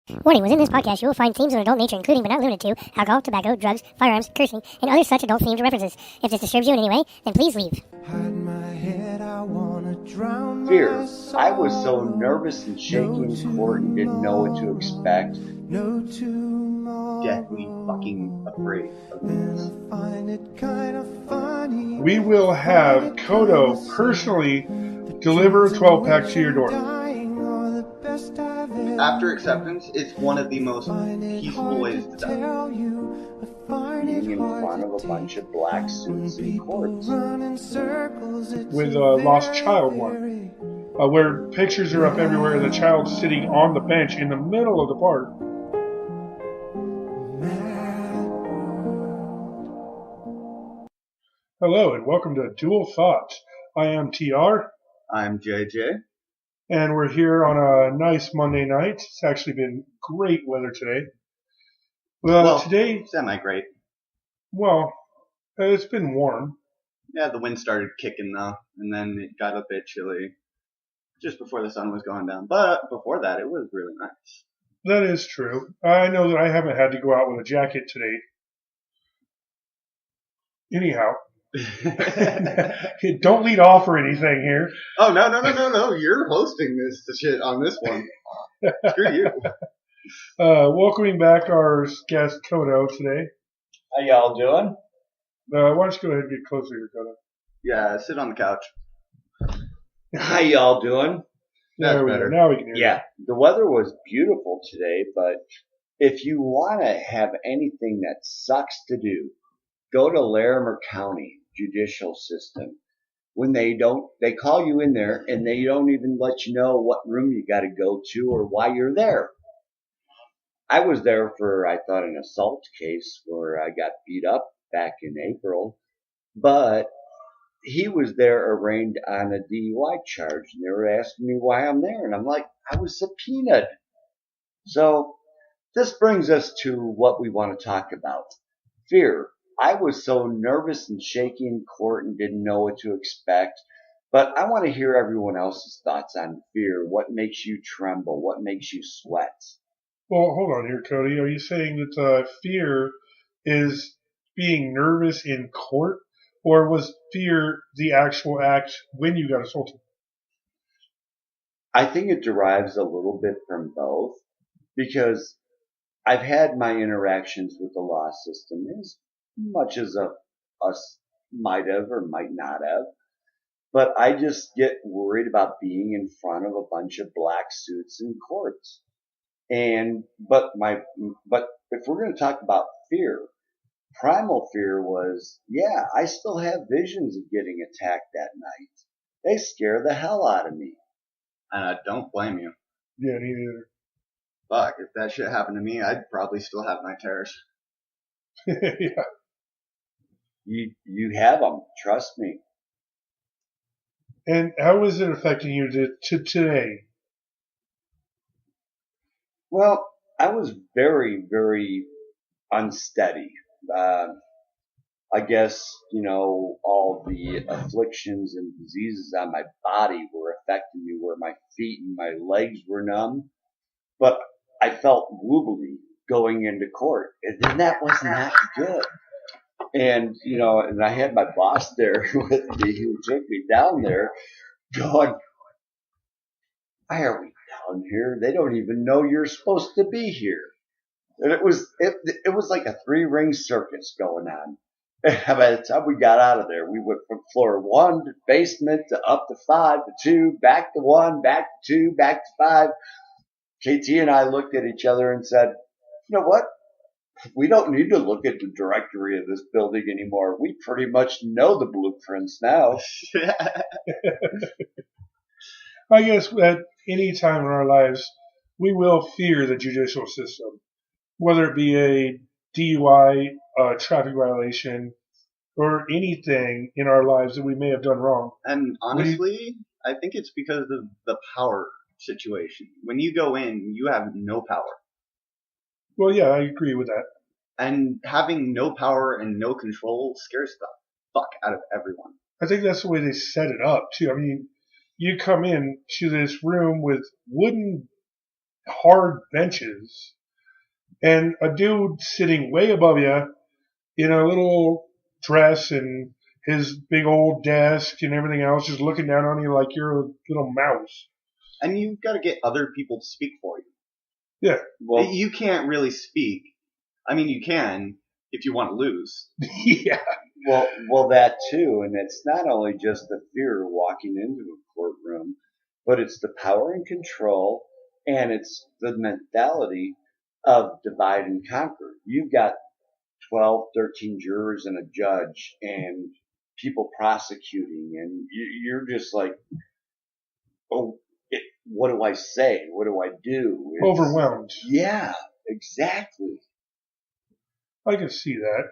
Warning, within this podcast you will find themes of an adult nature including but not limited to alcohol, tobacco, drugs, firearms, cursing, and other such adult-themed references. If this disturbs you in any way, then please leave. Fear. I was so nervous and shaky in court and didn't know what to expect. Deathly fucking afraid of this. We will have Codo personally deliver a 12-pack to your door. After acceptance, it's one of the most peaceful ways to die. Being in front of a bunch of black suits in courts. With a lost child one, where pictures are up everywhere of the child sitting on the bench in the middle of the park. Hello and welcome to Dual Thoughts. I am TR. I'm JJ. And we're here on a nice Monday night. It's actually been great weather today. Well, today, semi-great. Well, it's been warm. Yeah, the wind started kicking though, and then it got a bit chilly just before the sun was going down. But before that, it was really nice. That is true. I know that I haven't had to go out with a jacket today. Anyhow. Don't lead off or anything here. Oh, no. You're hosting this shit on this one. Screw you. Welcoming back our guest, Codo, today. How y'all doing? Why don't you go ahead and get closer here, Codo? Yeah, sit on the couch. How y'all doing? That's There we better. go. Now we can hear Yeah, the weather was beautiful today, but if you want to have anything that sucks to do, go to Larimer County Judicial System. When they call you in there and they don't even let you know what room you got to go to or why you're there. I was there for, I thought, an assault case where I got beat up back in April, but he was there arraigned on a DUI charge, and they were asking me why I'm there, and I'm like, I was subpoenaed. So this brings us to what we want to talk about. Fear. I was so nervous and shaky in court and didn't know what to expect, but I want to hear everyone else's thoughts on fear. What makes you tremble? What makes you sweat? Well, hold on here, Cody. Are you saying that fear is being nervous in court, or was fear the actual act when you got assaulted? I think it derives a little bit from both, because I've had my interactions with the law system as much as us might have or might not have, but I just get worried about being in front of a bunch of black suits in courts. But if we're going to talk about fear, primal fear was, yeah, I still have visions of getting attacked that night. They scare the hell out of me. And I don't blame you. Yeah, neither. Fuck, if that shit happened to me, I'd probably still have my terrors. Yeah. You have them, trust me. And how is it affecting you to today? Well, I was very, very unsteady. I guess, all the afflictions and diseases on my body were affecting me where my feet and my legs were numb. But I felt wobbly going into court. And that was not good. And, and I had my boss there with me who took me down there going, why are we down here? They don't even know you're supposed to be here. And it was like a 3-ring circus going on. And by the time we got out of there, we went from floor 1 to basement to up to 5 to 2, back to 1, back to 2, back to 5. KT and I looked at each other and said, you know what? We don't need to look at the directory of this building anymore. We pretty much know the blueprints now. I guess at any time in our lives, we will fear the judicial system, whether it be a DUI, a traffic violation, or anything in our lives that we may have done wrong. And honestly, I think it's because of the power situation. When you go in, you have no power. Well, yeah, I agree with that. And having no power and no control scares the fuck out of everyone. I think that's the way they set it up, too. I mean, you come in to this room with wooden hard benches, and a dude sitting way above you in a little dress and his big old desk and everything else, just looking down on you like you're a little mouse. And you've got to get other people to speak for you. Yeah. Well, You can't really speak. I mean, you can if you want to lose. Yeah. well, that too, and it's not only just the fear of walking into a courtroom, but it's the power and control, and it's the mentality of divide and conquer. You've got 12, 13 jurors and a judge, and people prosecuting, and you're just like, oh, what do I say? What do I do? Overwhelmed. Yeah, exactly. I can see that.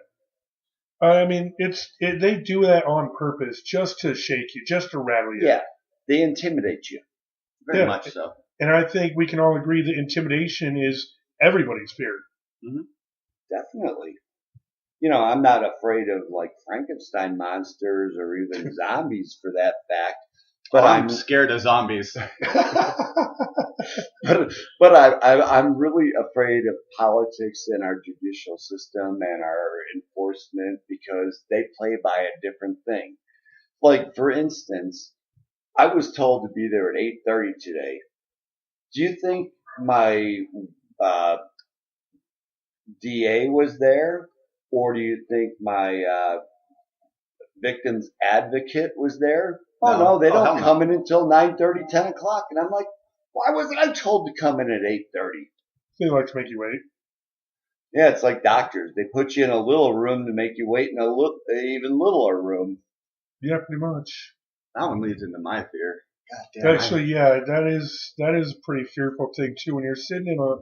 I mean, they do that on purpose, just to shake you, just to rattle you. Yeah, they intimidate you. Very much so. And I think we can all agree that intimidation is everybody's fear. Mm-hmm. Definitely. I'm not afraid of like Frankenstein monsters or even zombies for that fact. But I'm scared of zombies. but I'm really afraid of politics and our judicial system and our enforcement because they play by a different thing. Like, for instance, I was told to be there at 8:30 today. Do you think my DA was there? Or do you think my victim's advocate was there? Oh, no, they don't come in until 9:30, 10 o'clock. And I'm like, why wasn't I told to come in at 8:30? They like to make you wait. Yeah, it's like doctors. They put you in a little room to make you wait in a even littler room. Yeah, pretty much. That one leads into my fear. God damn. Actually, yeah, that is a pretty fearful thing too. When you're sitting in a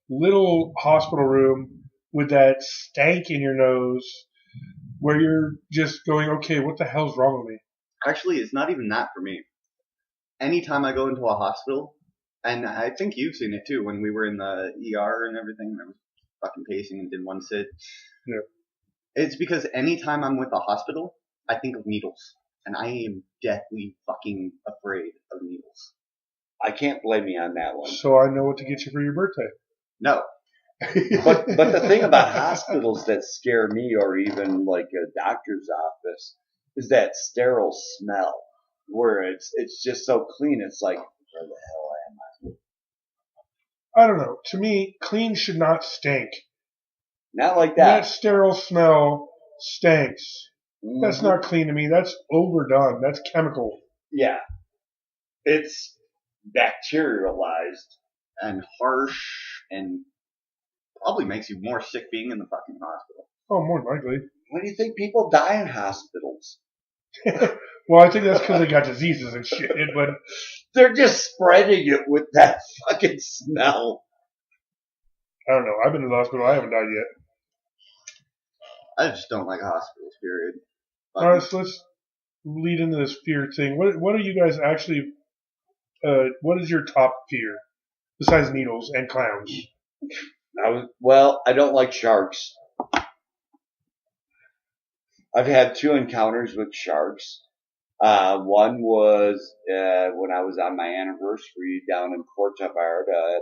little hospital room with that stank in your nose, where you're just going, okay, what the hell's wrong with me? Actually, it's not even that for me. Anytime I go into a hospital, and I think you've seen it too, when we were in the ER and everything, I was fucking pacing and didn't want to sit. Yeah. It's because anytime I'm with a hospital, I think of needles. And I am deathly fucking afraid of needles. I can't blame you on that one. So I know what to get you for your birthday. No. But the thing about hospitals that scare me, or even like a doctor's office, is that sterile smell where it's just so clean. It's like, where the hell am I? I don't know. To me, clean should not stink. Not like That that. sterile smell stinks. Mm-hmm. That's not clean to me. That's overdone. That's chemical. Yeah. It's bacterialized. And harsh, and probably makes you more sick being in the fucking hospital. Oh, more than likely. Why do you think people die in hospitals? Well, I think that's because they got diseases and shit, but they're just spreading it with that fucking smell. I don't know. I've been to the hospital. I haven't died yet. I just don't like hospitals, period. All right, so let's lead into this fear thing. What are you guys actually? What is your top fear besides needles and clowns? I don't like sharks. I've had 2 encounters with sharks. One was when I was on my anniversary down in Puerto Vallarta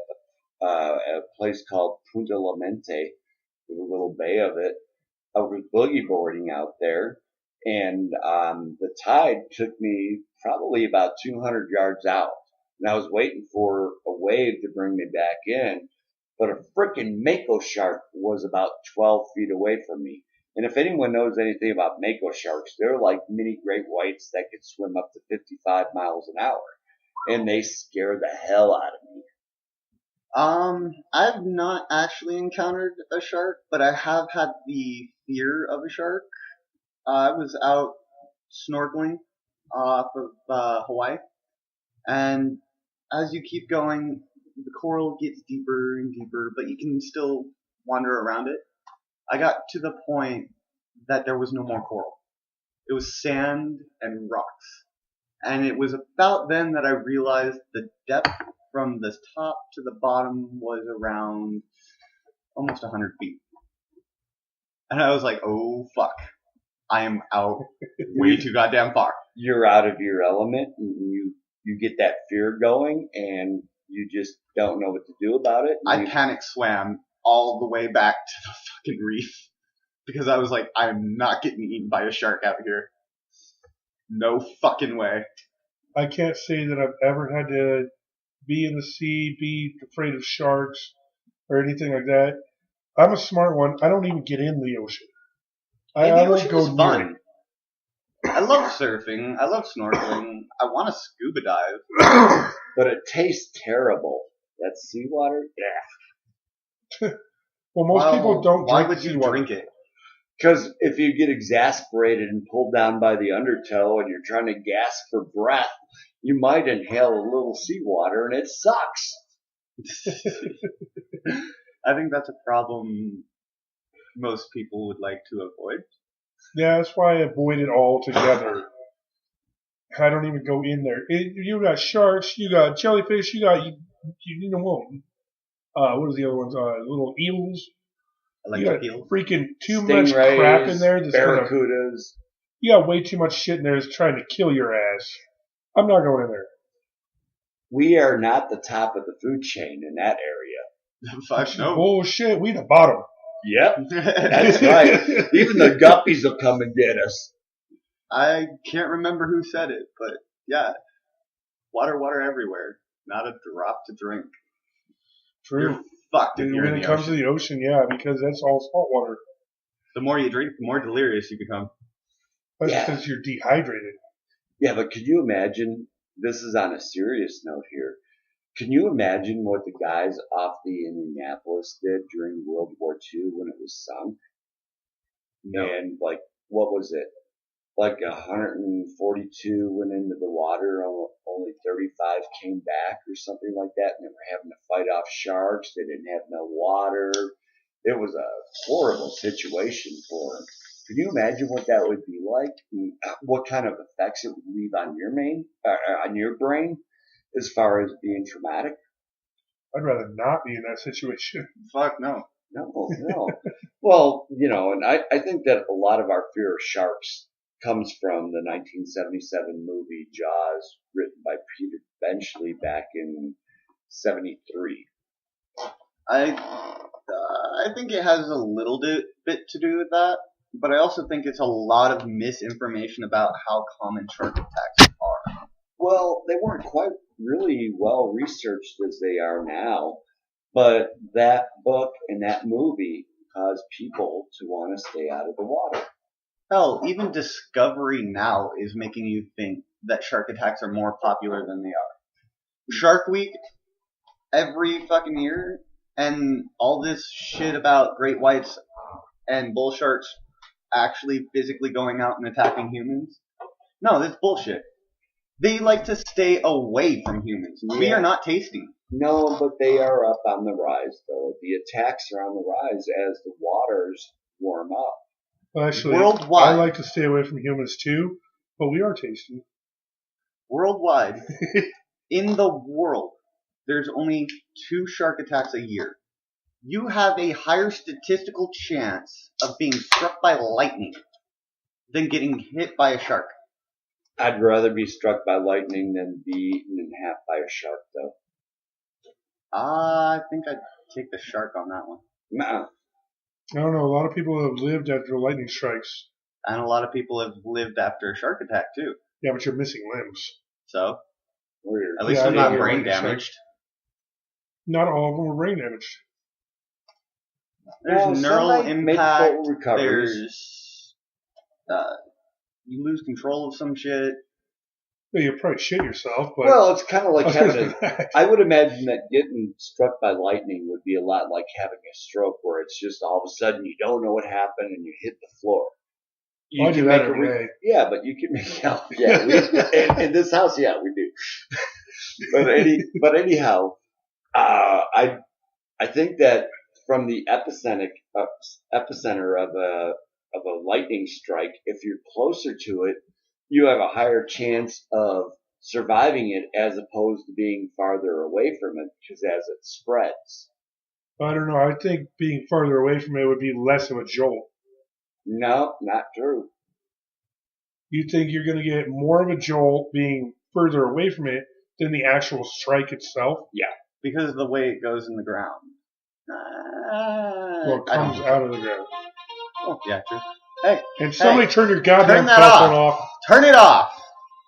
at a place called Punta La Mente, with a little bay of it. I was boogie boarding out there, and the tide took me probably about 200 yards out. And I was waiting for a wave to bring me back in, but a frickin' mako shark was about 12 feet away from me. And if anyone knows anything about mako sharks, they're like mini great whites that could swim up to 55 miles an hour. And they scare the hell out of me. I've not actually encountered a shark, but I have had the fear of a shark. I was out snorkeling off of Hawaii, and as you keep going, the coral gets deeper and deeper, but you can still wander around it. I got to the point that there was no more coral. It was sand and rocks. And it was about then that I realized the depth from the top to the bottom was around almost 100 feet. And I was like, oh fuck. I am out way too goddamn far. You're out of your element, and you get that fear going, and you just don't know what to do about it. I panic swam all the way back to the fucking reef because I was like, I'm not getting eaten by a shark out here. No fucking way. I can't say that I've ever had to be in the sea, be afraid of sharks or anything like that. I'm a smart one. I don't even get in the ocean. I The don't ocean go is near fun. it. I love surfing. I love snorkeling. I want to scuba dive. But it tastes terrible. That seawater? Yeah. Well, most people don't Why drink would you seawater. drink it? Because if you get exasperated and pulled down by the undertow and you're trying to gasp for breath, you might inhale a little seawater and it sucks. I think that's a problem most people would like to avoid. Yeah, that's why I avoid it altogether. I don't even go in there. You got sharks, you got jellyfish, you got you know what are the other ones? Little eels. You got Electric eel. freaking too much Stingrays, crap in there. barracudas. You got way too much shit in there that's trying to kill your ass. I'm not going in there. We are not the top of the food chain in that area. Fuck no. Bullshit. We the bottom. Yep, that's right. Even the guppies will come and get us. I can't remember who said it, but yeah. Water everywhere. Not a drop to drink. True. You're fucked if And you're when in it the comes ocean. to the ocean, yeah, because that's all salt water. The more you drink, the more delirious you become. That's Yeah. because you're dehydrated. Yeah, but could you imagine, this is on a serious note here, can you imagine what the guys off the Indianapolis did during World War II when it was sunk? No. And like, what was it? Like 142 went into the water, only 35 came back or something like that, and they were having to fight off sharks. They didn't have no water. It was a horrible situation for them. Can you imagine what that would be like? What kind of effects it would leave on your brain, as far as being traumatic? I'd rather not be in that situation. Fuck no. No. Well, and I think that a lot of our fear of sharks comes from the 1977 movie Jaws, written by Peter Benchley back in '73. I think it has a little bit to do with that, but I also think it's a lot of misinformation about how common shark attacks are. Well, they weren't quite really well researched as they are now, but that book and that movie caused people to want to stay out of the water. Hell, even Discovery Now is making you think that shark attacks are more popular than they are. Shark Week every fucking year, and all this shit about great whites and bull sharks actually physically going out and attacking humans. No, that's bullshit. They like to stay away from humans. We Yeah. are not tasty. No, but they are up on the rise, though. The attacks are on the rise as the waters warm up. Well, actually, Worldwide. I like to stay away from humans too, but we are tasty. Worldwide, in the world, there's only 2 shark attacks a year. You have a higher statistical chance of being struck by lightning than getting hit by a shark. I'd rather be struck by lightning than be eaten in half by a shark, though. I think I'd take the shark on that one. Nuh-uh. I don't know. A lot of people have lived after lightning strikes. And a lot of people have lived after a shark attack too. Yeah, but you're missing limbs. So, Weird. at least Yeah, I'm I not think brain you're right. damaged. Not all of them were brain damaged. There's Well, some neural might make impact. full recoveries. There's, you lose control of some shit. Yeah, you'll probably shit yourself, but Well, it's kind of like other having than that, I would imagine that getting struck by lightning would be a lot like having a stroke, where it's just all of a sudden you don't know what happened and you hit the floor. You I do can that make a every day. Yeah, but you can make in this house, yeah, we do. But anyhow, I think that from the epicenter of a lightning strike, if you're closer to it, you have a higher chance of surviving it as opposed to being farther away from it, because as it spreads. I don't know. I think being farther away from it would be less of a jolt. No, not true. You think you're going to get more of a jolt being further away from it than the actual strike itself? Yeah. because of the way it goes in the ground. Well, it I don't comes think out so. of the ground. Oh, yeah, true. Hey, And somebody Hey, turn your goddamn turn that cell phone off. turn it off.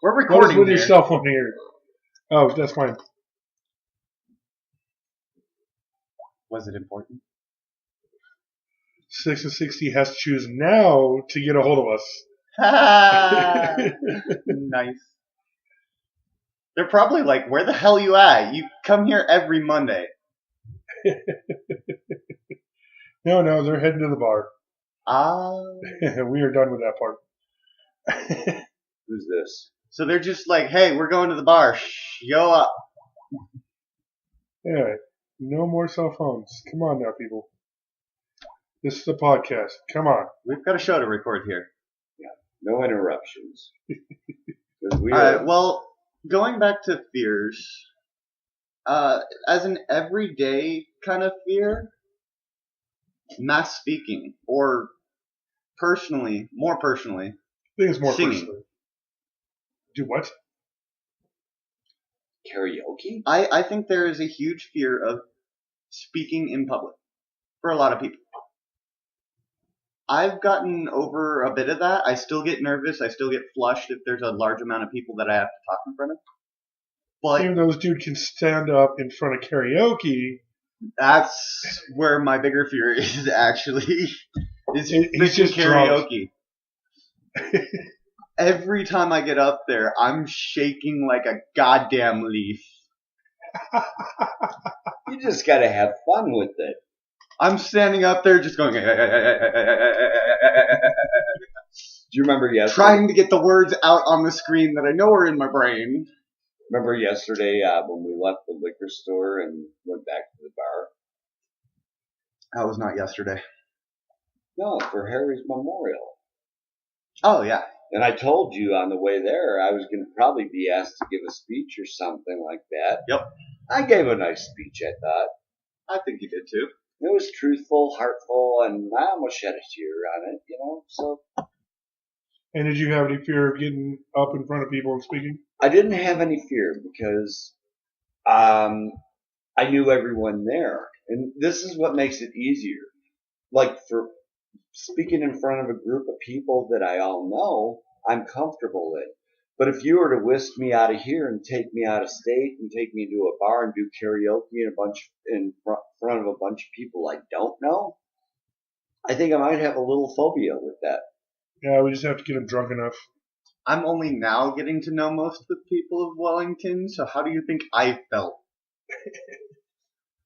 We're What is recording with here. your cell phone here? Oh, that's fine. Was it important? 6 and 60 has to choose now to get a hold of us. Nice. They're probably like, where the hell you at? You come here every Monday. No, they're heading to the bar. We are done with that part. Who's this? So they're just like, hey, we're going to the bar. Shh, yo up. Anyway, no more cell phones. Come on now, people. This is the podcast. Come on. We've got a show to record here. No interruptions. 'Cause we Alright, well, going back to fears, as an everyday kind of fear, mass speaking, or more personally, I think it's more Singing. personal. Do what? karaoke? I think there is a huge fear of speaking in public for a lot of people. I've gotten over a bit of that. I still get nervous. I still get flushed if there's a large amount of people that I have to talk in front of. But Even though this dude can stand up in front of karaoke, that's where my bigger fear is actually. Is He's freaking just drunk. karaoke. Every time I get up there, I'm shaking like a goddamn leaf. You just gotta have fun with it. I'm standing up there just going, Do you remember yesterday? trying to get the words out on the screen that I know are in my brain. Remember yesterday when we left the liquor store and went back to the bar? That was not yesterday. No, for Harry's memorial. Oh, yeah. And I told you on the way there I was going to probably be asked to give a speech or something like that. Yep. I gave a nice speech, I thought. I think you did too. It was truthful, heartful, and I almost shed a tear on it, So and did you have any fear of getting up in front of people and speaking? I didn't have any fear because I knew everyone there. And this is what makes it easier. Like for speaking in front of a group of people that I all know, I'm comfortable in. But if you were to whisk me out of here and take me out of state and take me to a bar and do karaoke in front of a bunch of people I don't know, I think I might have a little phobia with that. Yeah, we just have to get them drunk enough. I'm only now getting to know most of the people of Wellington, so how do you think I felt?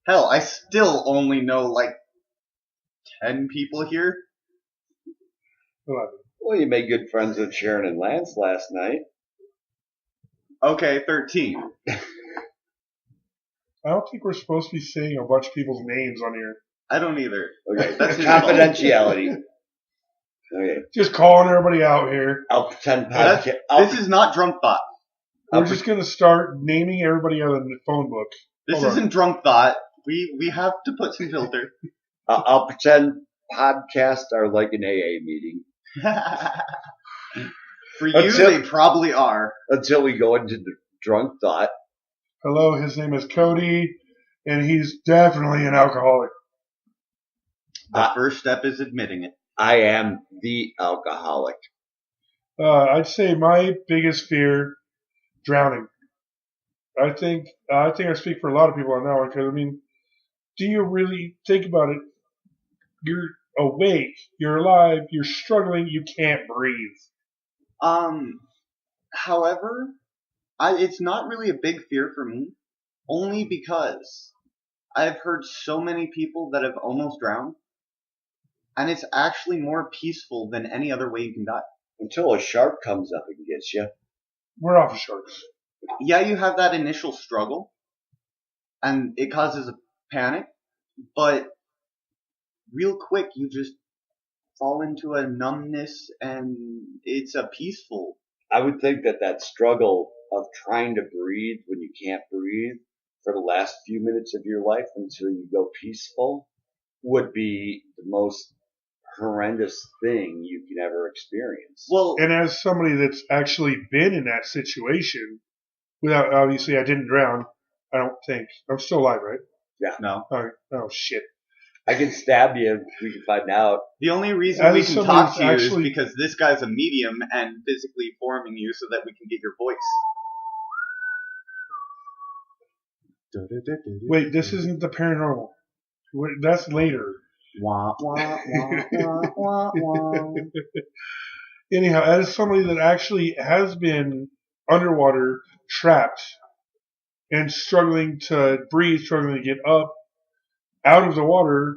Hell, I still only know like 10 people here. 11. Well, you made good friends with Sharon and Lance last night. Okay, 13. I don't think we're supposed to be saying a bunch of people's names on here. I don't either. Okay, That's his confidentiality. Okay, Just calling everybody out here. I'll pretend That's- podcast. This is not Drunk Thought. We're just going to start naming everybody out of the phone book. This Hold on. isn't Drunk Thought. We have to put some filter. I'll pretend podcasts are like an AA meeting For you, Until- they probably are. until we go into the drunk thought. Hello, his name is Cody, and he's definitely an alcoholic. The first step is admitting it. I am the alcoholic. I'd say my biggest fear, drowning. I think I speak for a lot of people on that one because, I mean, do you really think about it? You're awake, you're alive, you're struggling, you can't breathe. However, it's not really a big fear for me, only because I've heard so many people that have almost drowned, and it's actually more peaceful than any other way you can die. Until a shark comes up and gets you. We're off of sharks. Yeah, you have that initial struggle, and it causes a panic, but real quick you just fall into a numbness, and it's a peaceful. I would think that struggle of trying to breathe when you can't breathe for the last few minutes of your life until you go peaceful would be the most horrendous thing you can ever experience. Well, And as somebody that's actually been in that situation, without, obviously I didn't drown, I don't think. I'm still alive, right? No. Oh shit. I can stab you if we can find out. The only reason As we can somebody talk to you actually- is because this guy's a medium and physically forming you so that we can get your voice. Wait, this isn't the paranormal. Wait, that's later. Wah, wah, wah, wah, wah, wah. Anyhow, as somebody that actually has been underwater, trapped, and struggling to breathe, struggling to get up out of the water,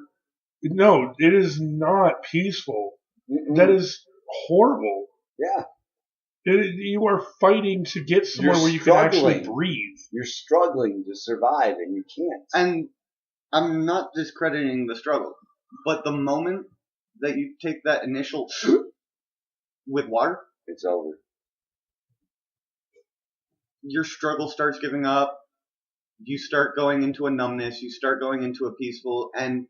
no, it is not peaceful. Mm-mm. That is horrible. Yeah. You are fighting to get somewhere You're where you can actually struggling. breathe. You're struggling to survive and you can't. And I'm not discrediting the struggle, but the moment that you take that initial with water, It's over. your struggle starts giving up. You start going into a numbness. You start going into a peaceful. And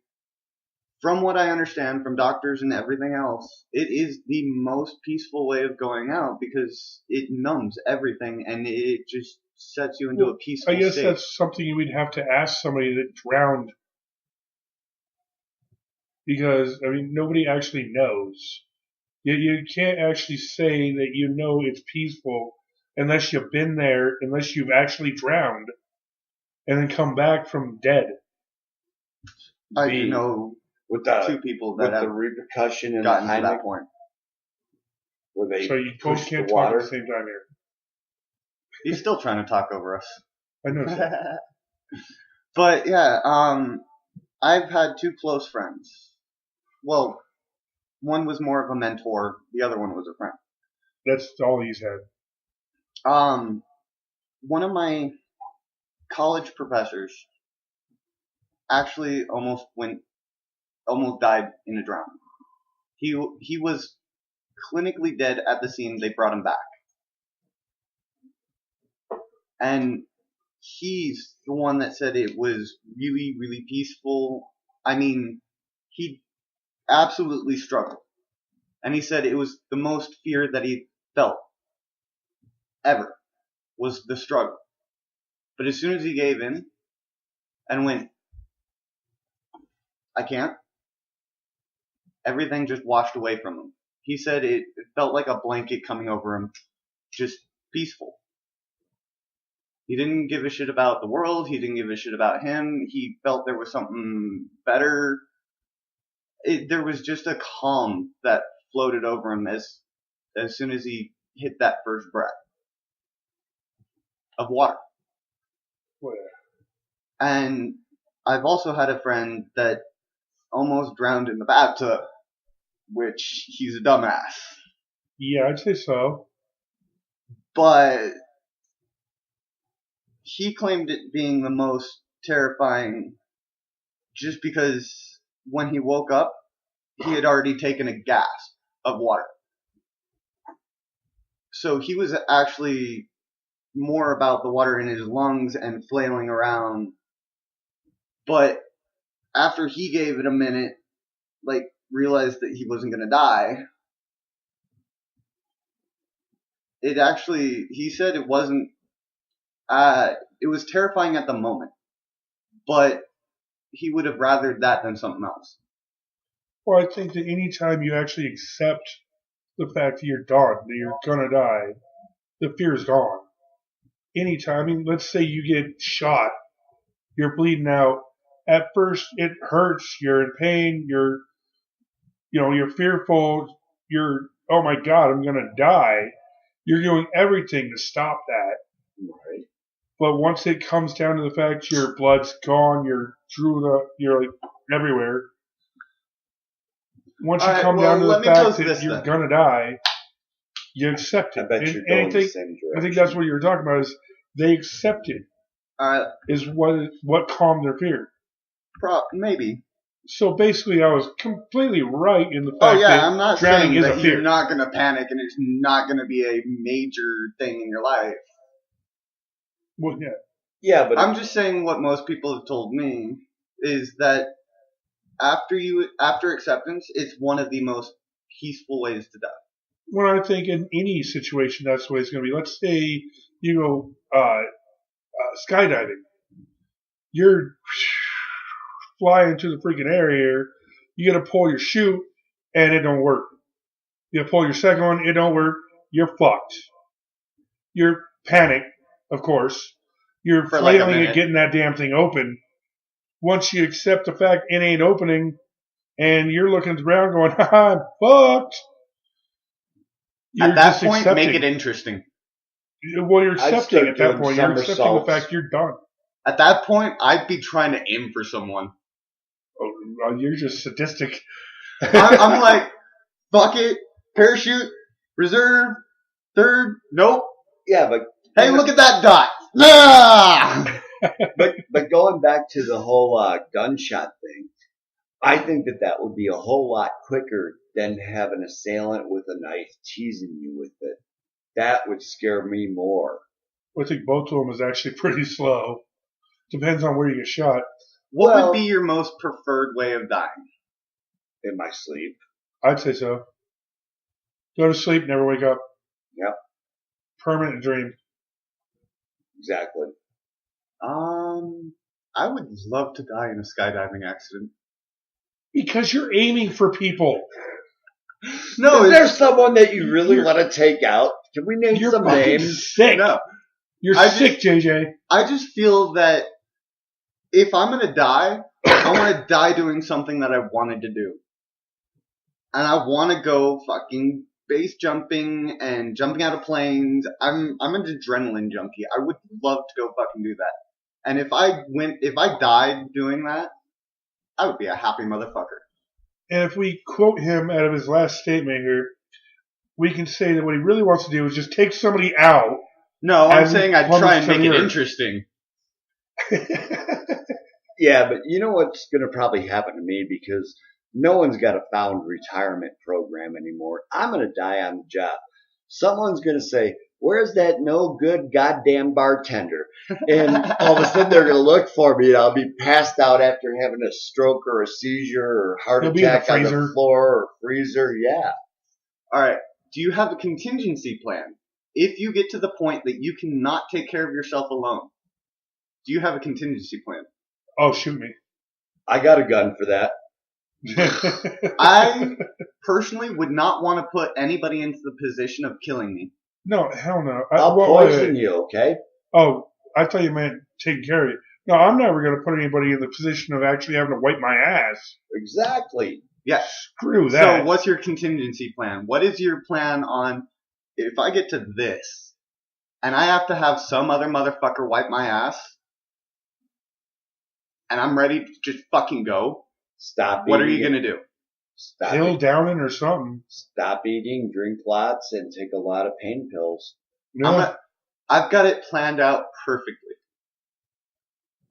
from what I understand from doctors and everything else, it is the most peaceful way of going out because it numbs everything and it just sets you into a peaceful I guess state. that's something you would have to ask somebody that drowned. Because, I mean, nobody actually knows. You can't actually say that you know it's peaceful unless you've been there, unless you've actually drowned and then come back from dead. I do know With two the people with that the have repercussion and gotten the to Heimlich, that point. where they So you both push can't the talk at water. the same time here. He's still trying to talk over us. I know that. But yeah, I've had two close friends. Well, one was more of a mentor. The other one was a friend. That's all he's had. One of my college professors actually almost died in a drowning. He was clinically dead at the scene. They brought him back, and he's the one that said it was really, really peaceful. I mean, he absolutely struggled, and he said it was the most fear that he felt ever was the struggle. But as soon as he gave in and went, I can't, everything just washed away from him. He said it felt like a blanket coming over him, just peaceful. He didn't give a shit about the world. He didn't give a shit about him. He felt there was something better. There was just a calm that floated over him as soon as he hit that first breath of water. Well, And I've also had a friend that almost drowned in the bathtub, which he's a dumbass. yeah, I'd say so. But he claimed it being the most terrifying just because when he woke up, he had already taken a gasp of water. So he was actually more about the water in his lungs and flailing around. But after he gave it a minute, realized that he wasn't going to die, he said it wasn't, it was terrifying at the moment, but he would have rathered that than something else. Well, I think that any time you actually accept the fact that you're done, that you're gonna die, the fear is gone. Anytime, I mean, let's say you get shot, you're bleeding out. At first, it hurts. You're in pain. You're fearful. Oh my God, I'm gonna die. You're doing everything to stop that. Right. But once it comes down to the fact your blood's gone, you're like everywhere. Once you come down to the fact that you're gonna die, you accept it. I bet you're going the same direction. I think that's what you were talking about. Is they accept it? Is what calmed their fear. Maybe. So basically, I was completely right in the fact that I'm not drowning saying is a that fear. you're not going to panic and it's not going to be a major thing in your life. Well, yeah. Yeah, but I'm just saying what most people have told me is that after acceptance, it's one of the most peaceful ways to die. Well, I think in any situation, that's the way it's going to be. Let's say you go skydiving. you're flying to the freaking air here. You got to pull your chute, and it don't work. You pull your second one, it don't work. You're fucked. You're panicked, of course. You're For like a flailing minute. at getting that damn thing open. Once you accept the fact it ain't opening, and you're looking at the ground going, "Ha, I'm fucked." You're At that just point, accepting. make it interesting. Well, you're I'd accepting start at that doing point. You're accepting the somersaults. fact you're done. At that point, I'd be trying to aim for someone. Oh, well, you're just sadistic. I'm like, fuck it, parachute, reserve, third, nope. Yeah, but Hey, look at that dot. Ah! but going back to the whole gunshot thing, I think that would be a whole lot quicker than have an assailant with a knife teasing you with it. That would scare me more. I think both of them is actually pretty slow. Depends on where you get shot. What Well- would be your most preferred way of dying? In my sleep. I'd say so. Go to sleep, never wake up. Yep, Permanent dream. exactly. I would love to die in a skydiving accident. Because you're aiming for people. No, Is there someone that you really want to take out? Can we name You're some fucking names? sick. no. You're I sick, JJ. I just feel that if I'm gonna die, I want to die doing something that I wanted to do, and I want to go fucking base jumping and jumping out of planes. I'm an adrenaline junkie. I would love to go fucking do that. And if I died doing that, I would be a happy motherfucker. And if we quote him out of his last statement here, we can say that what he really wants to do is just take somebody out. No, I'm And saying I'd plummet try and to make the it earth. interesting. Yeah, but you know what's going to probably happen to me because no one's got a found retirement program anymore. I'm going to die on the job. Someone's going to say, "Where's that no good goddamn bartender?" And all of a sudden they're going to look for me and I'll be passed out after having a stroke or a seizure or heart You'll be in the attack on the freezer. floor or freezer. Yeah. All right. Do you have a contingency plan? If you get to the point that you cannot take care of yourself alone, do you have a contingency plan? Oh, shoot me. I got a gun for that. I personally would not want to put anybody into the position of killing me. No, hell no. I'll poison you, okay? Oh, I thought you meant taking care of you. No, I'm never going to put anybody in the position of actually having to wipe my ass. Exactly. Yeah. Screw that. So what's your contingency plan? What is your plan on if I get to this and I have to have some other motherfucker wipe my ass and I'm ready to just fucking go? Stop What are you eating. going to do? Stop Pill eating. downing or something. Stop eating, drink lots, and take a lot of pain pills. No. I've got it planned out perfectly.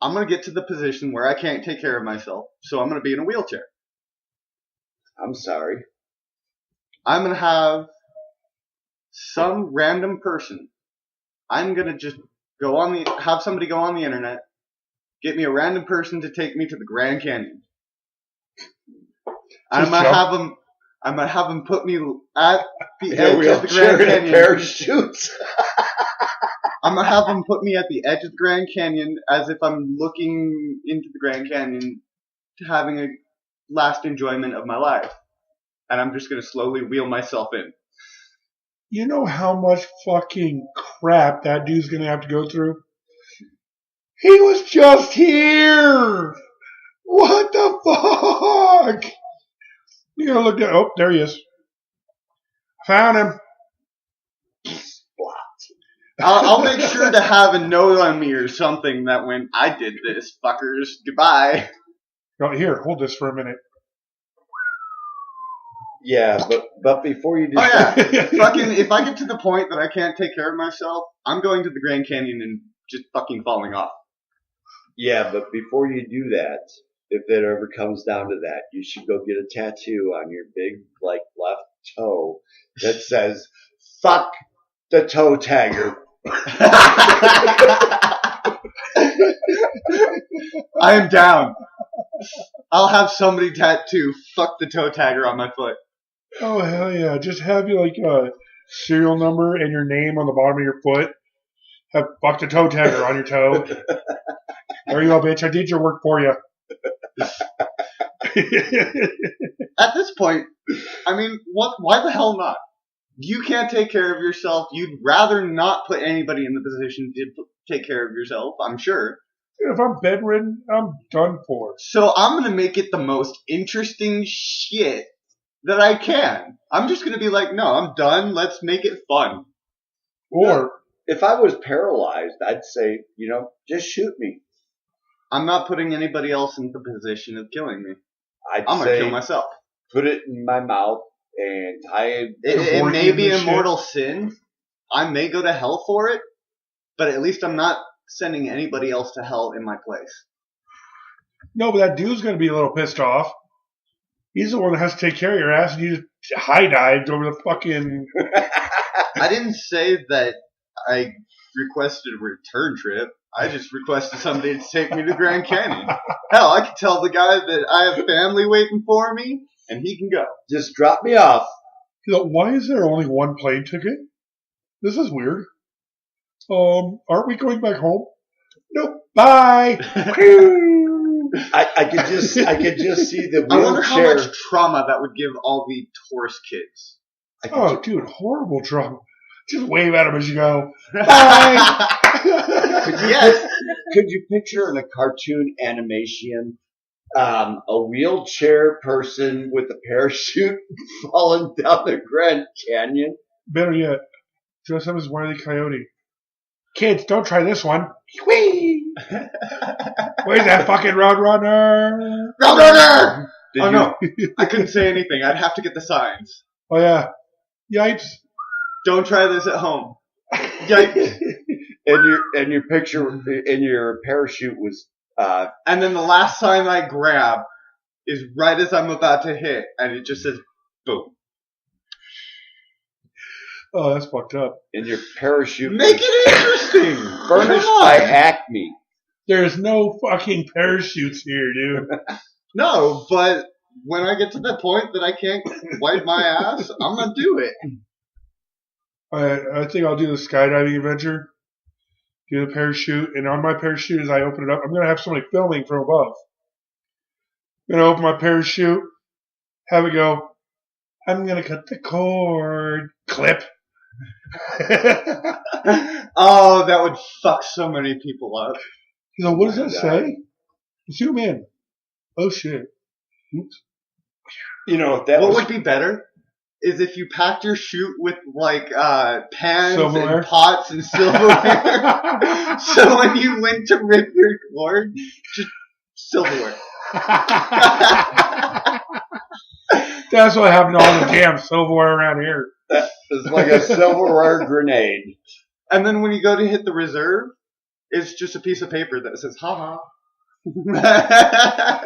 I'm going to get to the position where I can't take care of myself, so I'm going to be in a wheelchair. I'm sorry. I'm going to have some random person. I'm going to just have somebody go on the internet, get me a random person to take me to the Grand Canyon. I'm going to have them put me at the edge of the Grand and a Canyon. parachutes. I'm going to have them put me at the edge of the Grand Canyon as if I'm looking into the Grand Canyon to having a last enjoyment of my life. And I'm just going to slowly wheel myself in. You know how much fucking crap that dude's going to have to go through? He was just here! What the fuck? You're going to look at... Oh, there he is. Found him. I'll make sure to have a note on me or something that when I did this, fuckers, goodbye. Oh, here, hold this for a minute. Yeah, but before you do Oh yeah, fucking, if I get to the point that I can't take care of myself, I'm going to the Grand Canyon and just fucking falling off. Yeah, but before you do that, if it ever comes down to that, you should go get a tattoo on your big, like, left toe that says, "Fuck the toe tagger." I am down. I'll have somebody tattoo "fuck the toe tagger" on my foot. Oh, hell yeah. Just have you, like, a serial number and your name on the bottom of your foot. Have fuck the toe tagger on your toe. There you go, bitch. I did your work for you. At this point, I mean, why the hell not? You can't take care of yourself. You'd rather not put anybody in the position to take care of yourself, I'm sure. If I'm bedridden, I'm done for. So I'm going to make it the most interesting shit that I can. I'm just going to be like, no, I'm done. Let's make it fun. Or if I was paralyzed, I'd say, just shoot me. I'm not putting anybody else in the position of killing me. I'm going to kill myself. Put it in my mouth and tie it may be a mortal sin. I may go to hell for it, but at least I'm not sending anybody else to hell in my place. No, but that dude's going to be a little pissed off. He's the one that has to take care of your ass, and you just high dived over the fucking. I didn't say that I requested a return trip. I just requested somebody to take me to Grand Canyon. Hell, I could tell the guy that I have family waiting for me, and he can go. Just drop me off. Why is there only one plane ticket? This is weird. Aren't we going back home? Nope. Bye. I could just see the wheelchair. I wonder how much trauma that would give all the tourist kids. Dude, horrible trauma. Just wave at them as you go. Bye. Could you picture in a cartoon animation a wheelchair person with a parachute falling down the Grand Canyon? Better yet, dress up as Wile E. Coyote. Kids, don't try this one. Whee! Where's that fucking Roadrunner? Roadrunner! No. I couldn't say anything. I'd have to get the signs. Oh, yeah. Yipes. Don't try this at home. Yikes. And your picture and your parachute was and then the last sign I grab is right as I'm about to hit, and it just says boom. Oh, that's fucked up. And your parachute make it interesting. Furnished by Acme. There's no fucking parachutes here, dude. No, but when I get to the point that I can't wipe my ass, I'm gonna do it. I think I'll do the skydiving adventure. Do the parachute, and on my parachute, as I open it up, I'm going to have somebody filming from above. I'm going to open my parachute, have it go, I'm going to cut the cord. Clip. Oh, that would fuck so many people up. What does that say? Zoom in. Oh, shit. Oops. What would be better is if you packed your chute with pans silverware. And pots and silverware. So when you went to rip your cord, just silverware. That's what happened to all the damn silverware around here. It's like a silverware grenade. And then when you go to hit the reserve, it's just a piece of paper that says "ha ha."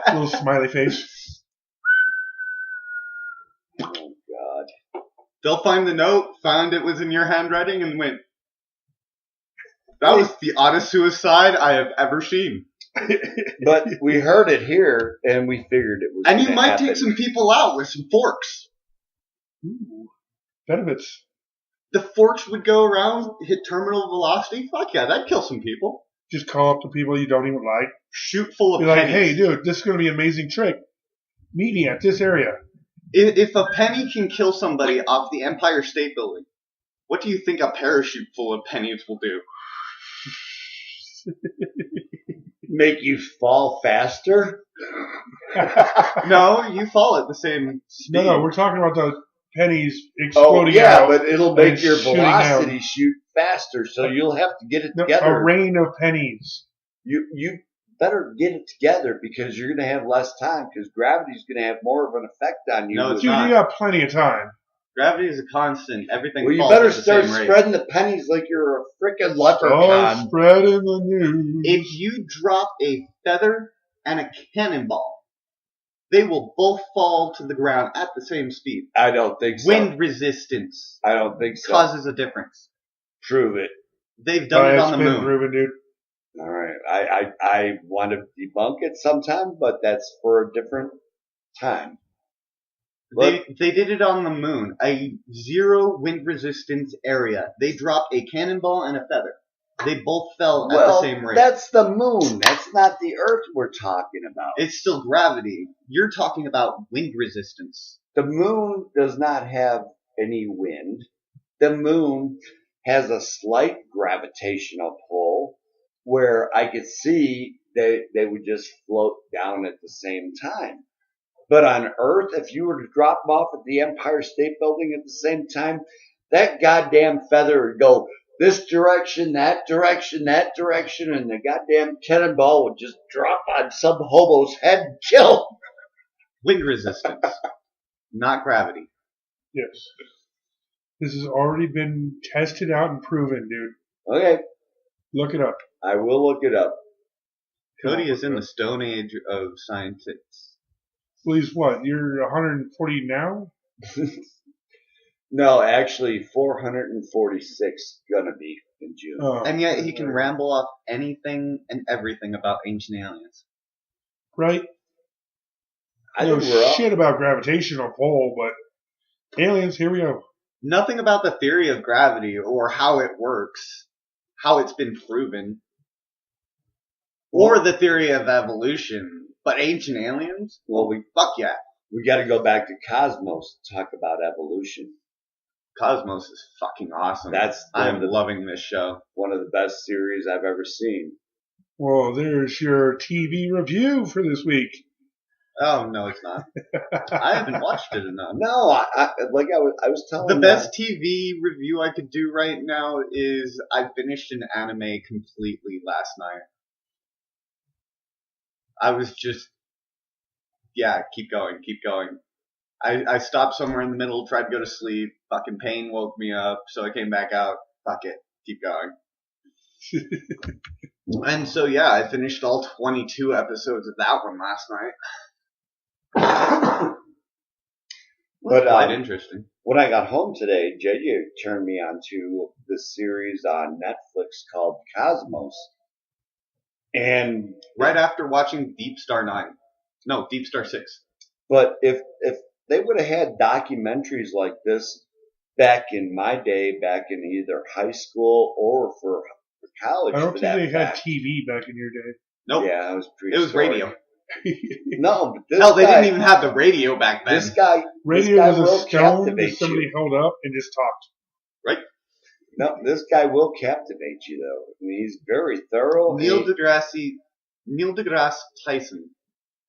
Little smiley face. Oh God! They'll find the note, found it was in your handwriting, and went. That was the oddest suicide I have ever seen. But we heard it here, and we figured it was. And you might take some people out with some forks. Ooh, benefits. The forks would go around, hit terminal velocity. Fuck yeah, that'd kill some people. Just call up the people you don't even like. Shoot full of Be pennies. Like, hey, dude, this is going to be an amazing trick. Meet me at this area. If a penny can kill somebody off the Empire State Building, what do you think a parachute full of pennies will do? Make you fall faster? No, you fall at the same speed. No, we're talking about the pennies exploding out. out. But it'll make your velocity down. shoot faster, so you'll have to get it together. A rain of pennies. You better get it together because you're going to have less time because gravity's going to have more of an effect on you. No, dude, you got plenty of time. Gravity is a constant. Everything. Well, you falls better at the start same rate. spreading the pennies like you're a freaking leprechaun. Spreading the news. If you drop a feather and a cannonball, they will both fall to the ground at the same speed. I don't think so. Wind resistance. I don't think so. Causes a difference. Prove it. They've done it on the it's been moon. proven, dude. All right. I want to debunk it sometime, but that's for a different time. They did it on the moon. A zero wind resistance area. They dropped a cannonball and a feather. They both fell at the Well, same rate. that's the moon. That's not the Earth we're talking about. It's still gravity. You're talking about wind resistance. The moon does not have any wind. The moon has a slight gravitational pull where I could see they would just float down at the same time. But on Earth, if you were to drop them off at the Empire State Building at the same time, that goddamn feather would go this direction, that direction, that direction, and the goddamn cannonball would just drop on some hobo's head and kill him. Wind resistance, not gravity. Yes. This has already been tested out and proven, dude. Okay, Look it up. I will look it up. Cody is in the Stone Age of scientists. Please, what? You're 140 now? No, actually, 446 gonna be in June. Oh, And yet he can ramble off anything and everything about ancient aliens. right? I know think we're up. shit about gravitational pull, but aliens, here we go. Nothing about the theory of gravity or how it works, how it's been proven, or the theory of evolution. But ancient aliens? Well, Fuck yeah. we got to go back to Cosmos to talk about evolution. Cosmos is fucking awesome. That's I'm loving this show. one of the best series I've ever seen. Well, there's your TV review for this week. Oh, no, it's not. I haven't watched it enough. No, I was telling The you, best TV review I could do right now is I finished an anime completely last night. I was just, keep going. I stopped somewhere in the middle, tried to go to sleep, fucking pain woke me up, so I came back out, fuck it, keep going. And so I finished all 22 episodes of that one last night. But Quite interesting. when I got home today, JJ turned me on to this series on Netflix called Cosmos. And Right after watching Deep Star 6. but if they would have had documentaries like this back in my day, back in either high school or for college, I don't for think that they had fact. TV back in your day. Nope. Yeah, it was It was radio. No, but this Hell, they guy, didn't even have the radio back then. This guy Radio was a will stone captivate that somebody you. held up and just talked. No, this guy will captivate you though. I mean, he's very thorough. Neil deGrasse Tyson.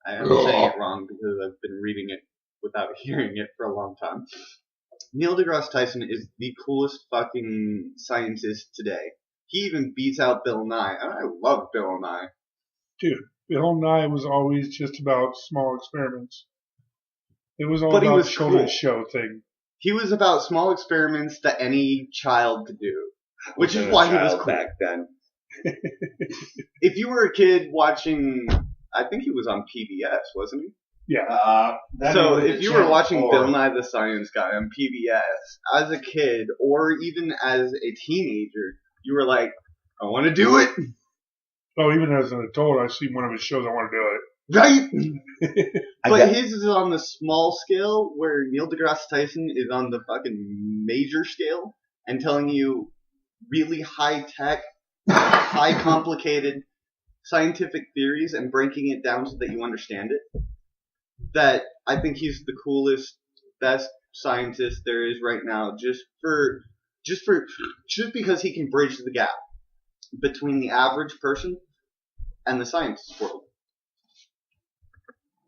I am saying it wrong because I've been reading it without hearing it for a long time. Neil deGrasse Tyson is the coolest fucking scientist today. He even beats out Bill Nye, and I love Bill Nye. Dude, Bill Nye was always just about small experiments. It was all But he about was children's cool. show thing. He was about small experiments that any child could do, which is Wasn't a why he was child cool. back then. If you were a kid watching, I think he was on PBS, wasn't he? Yeah. So if you were watching Bill Nye the Science Guy on PBS as a kid or even as a teenager, you were like, I want to do it. Oh, even as an adult, I've seen one of his shows. I want to do it. Right? I But got- his is on the small scale where Neil deGrasse Tyson is on the fucking major scale and telling you really high tech, high complicated scientific theories and breaking it down so that you understand it. That I think he's the coolest, best scientist there is right now just because he can bridge the gap between the average person and the scientist world.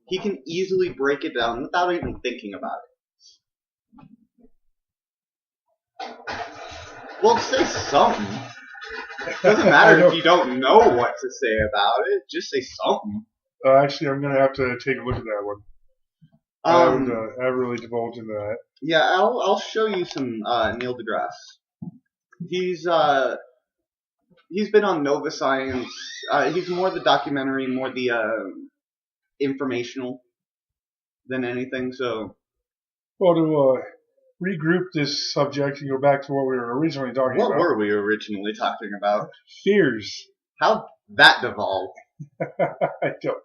He can easily break it down without even thinking about it. Well, say something. Doesn't matter if you don't know what to say about it. Just say something. Actually, I'm going to have to take a look at that one. I haven't really divulged into that. Yeah, I'll show you some Neil deGrasse. He's been on Nova Science. He's more the documentary, more the informational than anything. So, Well, to regroup this subject and go back to what we were originally talking what about. were we originally talking about? Fears. How that devolved? I don't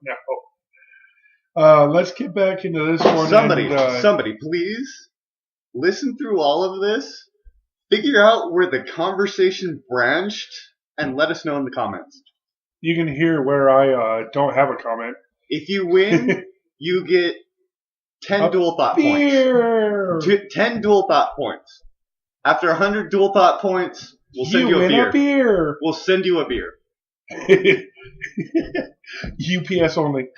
know. Let's get back into this one. Somebody, please listen through all of this. Figure out where the conversation branched and let us know in the comments. You can hear where I don't have a comment. If you win, you get 10 dual thought beer. points. 10 dual thought points. After 100 dual thought points, we'll send you a win beer. a beer. We'll send you a beer. UPS only.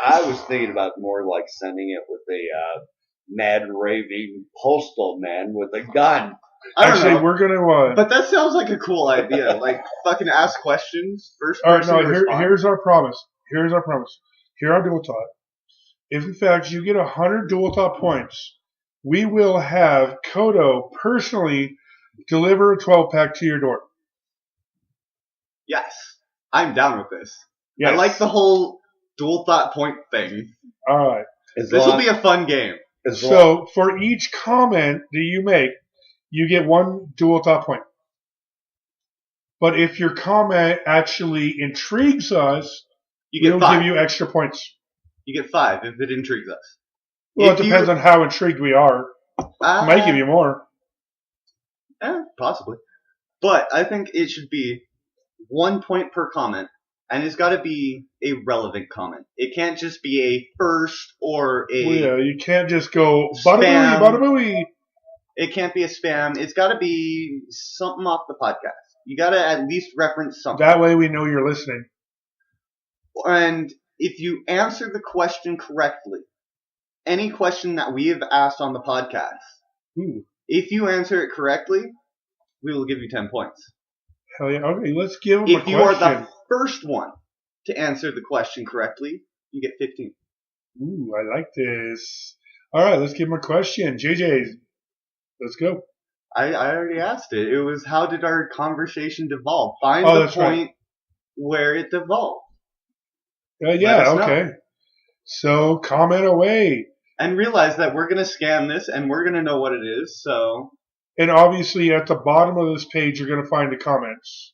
I was thinking about more like sending it with a mad raving postal man with a gun. I don't Actually, know. we're gonna. But that sounds like a cool idea. Like, fucking ask questions. First All right, person no. to respond. Here's our promise. Here on Dual Thought. If in fact you get 100 Dual Thought points, we will have Codo personally deliver a 12-pack to your door. Yes. I'm down with this. Yes. I like the whole dual thought point thing. All right. This will be a fun game. So for each comment that you make, you get 1 Dual Thought point. But if your comment actually intrigues us, we'll give you extra points. You get 5 if it intrigues us. Well, it depends on how intrigued we are. Might give you more. Possibly. But I think it should be 1 point per comment, and it's got to be a relevant comment. It can't just be a first or a Well, yeah, you can't just go bada booey. It can't be a spam. It's got to be something off the podcast. You got to at least reference something. That way we know you're listening. And if you answer the question correctly, any question that we have asked on the podcast, if you answer it correctly, we will give you 10 points. Hell yeah. Okay, let's give them a question. If you are the first one to answer the question correctly, you get 15. Ooh, I like this. All right, let's give them a question. JJ, let's go. I already asked it. It was, how did our conversation devolve? Find the point where it devolved. Yeah, okay. So comment away. And realize that we're going to scan this and we're going to know what it is, so... And obviously at the bottom of this page you're going to find the comments.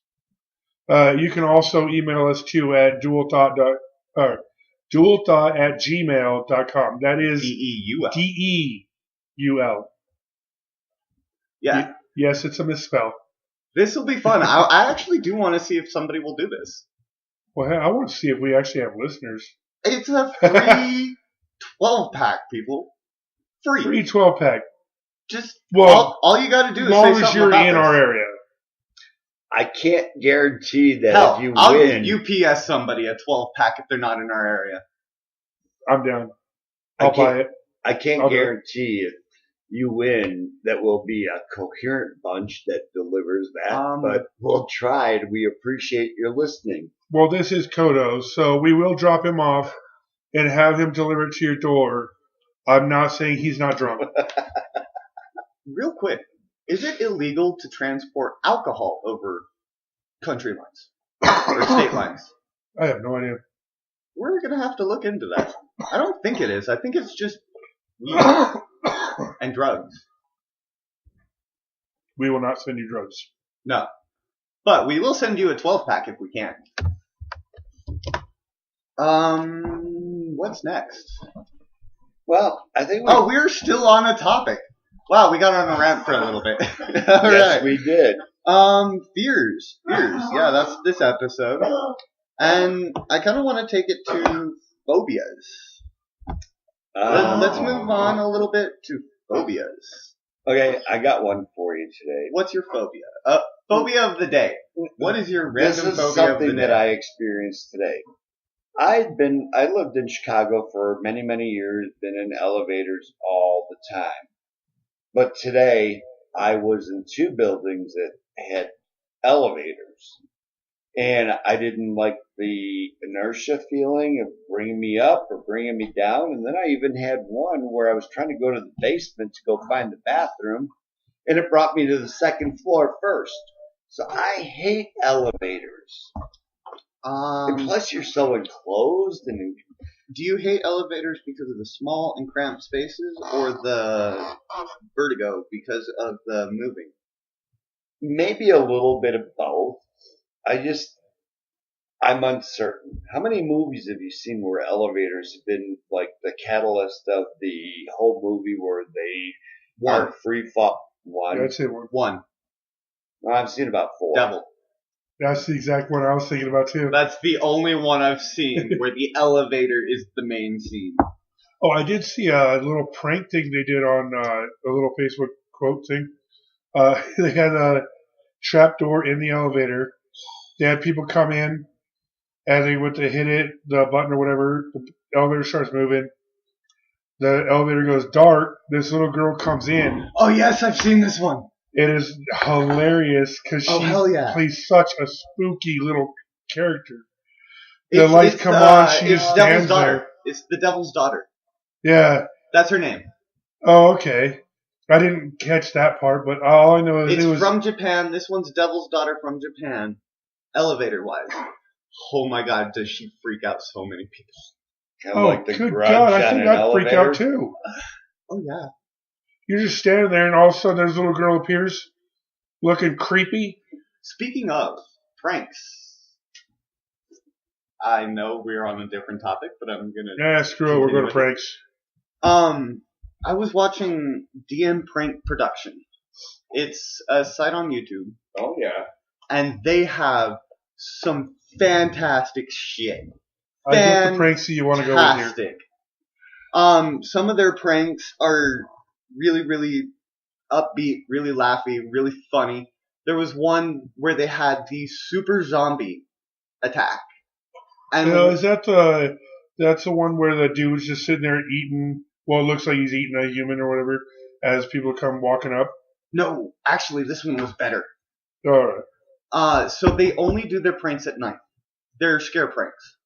You can also email us too at dualthought@gmail.com. That is D-E-U-L. D-E-U-L. Yeah. Yes, it's a misspell. This will be fun. I actually do want to see if somebody will do this. Well, I want to see if we actually have listeners. It's a free 12-pack, people. Free 12-pack. Just, all you got to do is say something about as long as you're in our area. I can't guarantee that if you win. I'll UPS somebody a 12-pack if they're not in our area. I'm down. I'll buy it. I can't guarantee if you win that we'll be a coherent bunch that delivers that, but we'll try, and we appreciate your listening. Well, this is Codo, so we will drop him off and have him deliver it to your door. I'm not saying he's not drunk. Real quick, is it illegal to transport alcohol over country lines or state lines? I have no idea. We're going to have to look into that. I don't think it is. I think it's just weed and drugs. We will not send you drugs. No. But we will send you a 12-pack if we can. What's next? Well, I think we're still on a topic. Wow, we got on a rant for a little bit. Yes, we did. Fears. Yeah, that's this episode. And I kind of want to take it to phobias. Let's move on a little bit to phobias. Okay, I got one for you today. What's your phobia? Phobia of the day. What is your random phobia of the day? This is something that I experienced today. I lived in Chicago for many, many years, been in elevators all the time. But today, I was in 2 buildings that had elevators. And I didn't like the inertia feeling of bringing me up or bringing me down. And then I even had one where I was trying to go to the basement to go find the bathroom, and it brought me to the 2nd floor first. So I hate elevators. And plus, you're so enclosed. And do you hate elevators because of the small and cramped spaces, or the vertigo because of the moving? Maybe a little bit of both. I'm uncertain. How many movies have you seen where elevators have been like the catalyst of the whole movie, where they are free fall? One. Yeah, I'd say one. One. I've seen about 4. Devil. That's the exact one I was thinking about too. That's the only one I've seen where the elevator is the main scene. Oh, I did see a little prank thing they did on a little Facebook quote thing. They had a trap door in the elevator. They had people come in, and they went to hit it, the button or whatever. The elevator starts moving. The elevator goes dark. This little girl comes in. Oh yes, I've seen this one. It is hilarious because Oh, hell she yeah. plays such a spooky little character. The lights come on, she it's just Devil's stands daughter. there. It's the Devil's daughter. Yeah. That's her name. Oh, okay. I didn't catch that part, but all I know is It's it was from Japan. This one's Devil's daughter from Japan. Elevator wise. Oh my god, does she freak out so many people. Kind of oh, like the good Grudge God! I on think an I'd freak elevator. out too. Oh yeah. You're just standing there, and all of a sudden, there's a little girl appears, looking creepy. Speaking of pranks, I know we're on a different topic, but I'm gonna. Yeah, screw it. We're going to pranks. I was watching DM Prank Production. It's a site on YouTube, Oh, yeah. and they have some fantastic shit. I get the pranks that you want to go with here. Fantastic. Some of their pranks are really, really upbeat, really laughy, really funny. There was one where they had the super zombie attack. And Is that that's the one where the dude's just sitting there eating? Well, it looks like he's eating a human or whatever as people come walking up. no, actually, this one was better. All right. So they only do their pranks at night. They're scare pranks.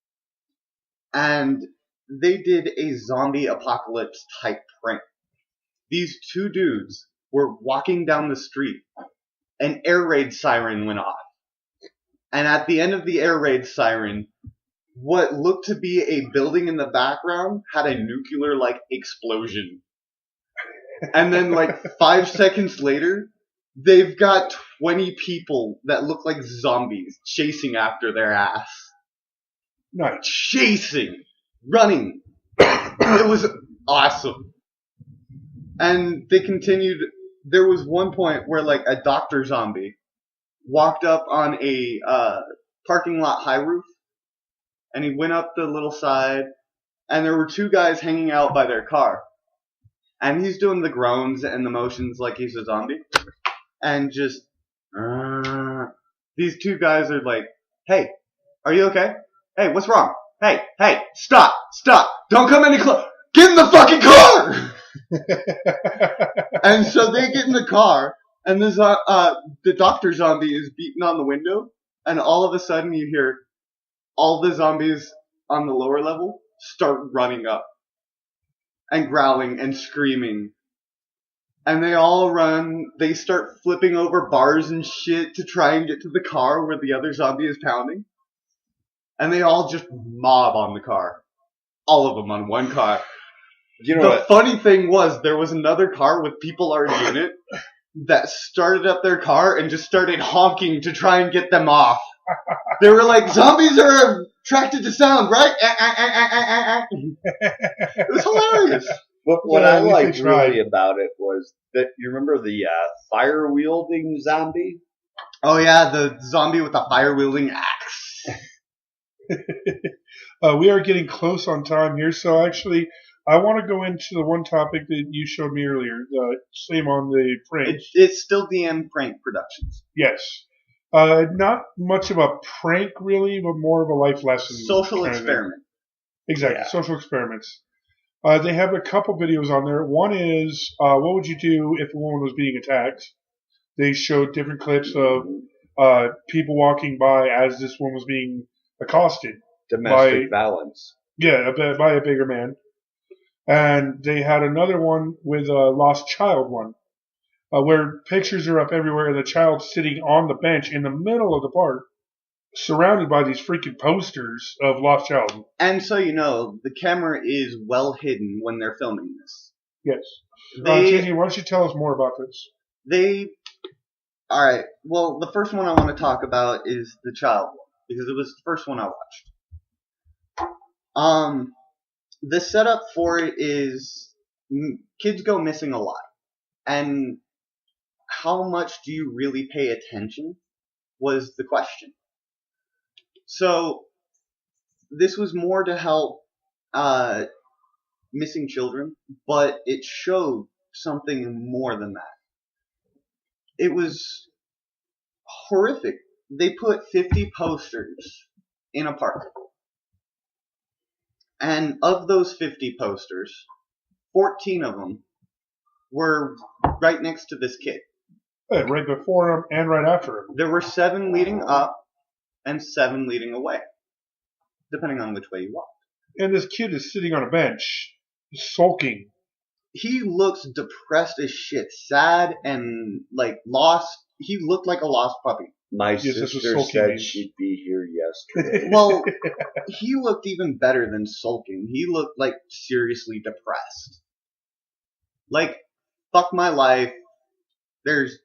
And they did a zombie apocalypse type prank. These two dudes were walking down the street. An air raid siren went off. And at the end of the air raid siren, what looked to be a building in the background had a nuclear-like explosion. And then, 5 seconds later, they've got 20 people that look like zombies chasing after their ass. Nice. Chasing! Running! It was awesome. And they continued. There was one point where, a doctor zombie walked up on a parking lot high roof, and he went up the little side, and there were two guys hanging out by their car. And he's doing the groans and the motions like he's a zombie. And just, these two guys are like, hey, are you okay? Hey, what's wrong? Hey, stop, don't come any closer. Get in the fucking car! And so they get in the car, and the doctor zombie is beating on the window, and all of a sudden you hear all the zombies on the lower level start running up and growling and screaming. And they all run. They start flipping over bars and shit to try and get to the car where the other zombie is pounding. And they all just mob on the car. All of them on one car. You know The what? funny thing was, there was another car with people already in it that started up their car and just started honking to try and get them off. They were like, zombies are attracted to sound, right? It was hilarious. But what Yeah, I at least liked they tried. really about it was that you remember the fire-wielding zombie? Oh yeah, the zombie with the fire-wielding axe. We are getting close on time here, so actually, I want to go into the one topic that you showed me earlier. Same on the prank. It's still DM Prank Productions. Yes. Not much of a prank, really, but more of a life lesson. Social kind of thing. experiment. Exactly, Yeah. social experiments. They have a couple videos on there. One is, what would you do if a woman was being attacked? They showed different clips of people walking by as this woman was being accosted. Domestic violence. Yeah, by a bigger man. And they had another one with a lost child one, where pictures are up everywhere and the child's sitting on the bench in the middle of the park, surrounded by these freaking posters of lost child. And so you know, the camera is well hidden when they're filming this. Yes. They- Gigi, why don't you tell us more about this? Alright, well, the first one I want to talk about is the child one, because it was the first one I watched. The setup for it is kids go missing a lot. And how much do you really pay attention was the question. So this was more to help missing children, but it showed something more than that. It was horrific. They put 50 posters in a park. And of those 50 posters, 14 of them were right next to this kid. Right before him and right after him. There were 7 leading up and 7 leading away, depending on which way you walked. And this kid is sitting on a bench, sulking. He looks depressed as shit, sad and like lost. He looked like a lost puppy. My sister said she'd be here yesterday. Well, he looked even better than sulking. He looked like seriously depressed. Like, fuck my life. There's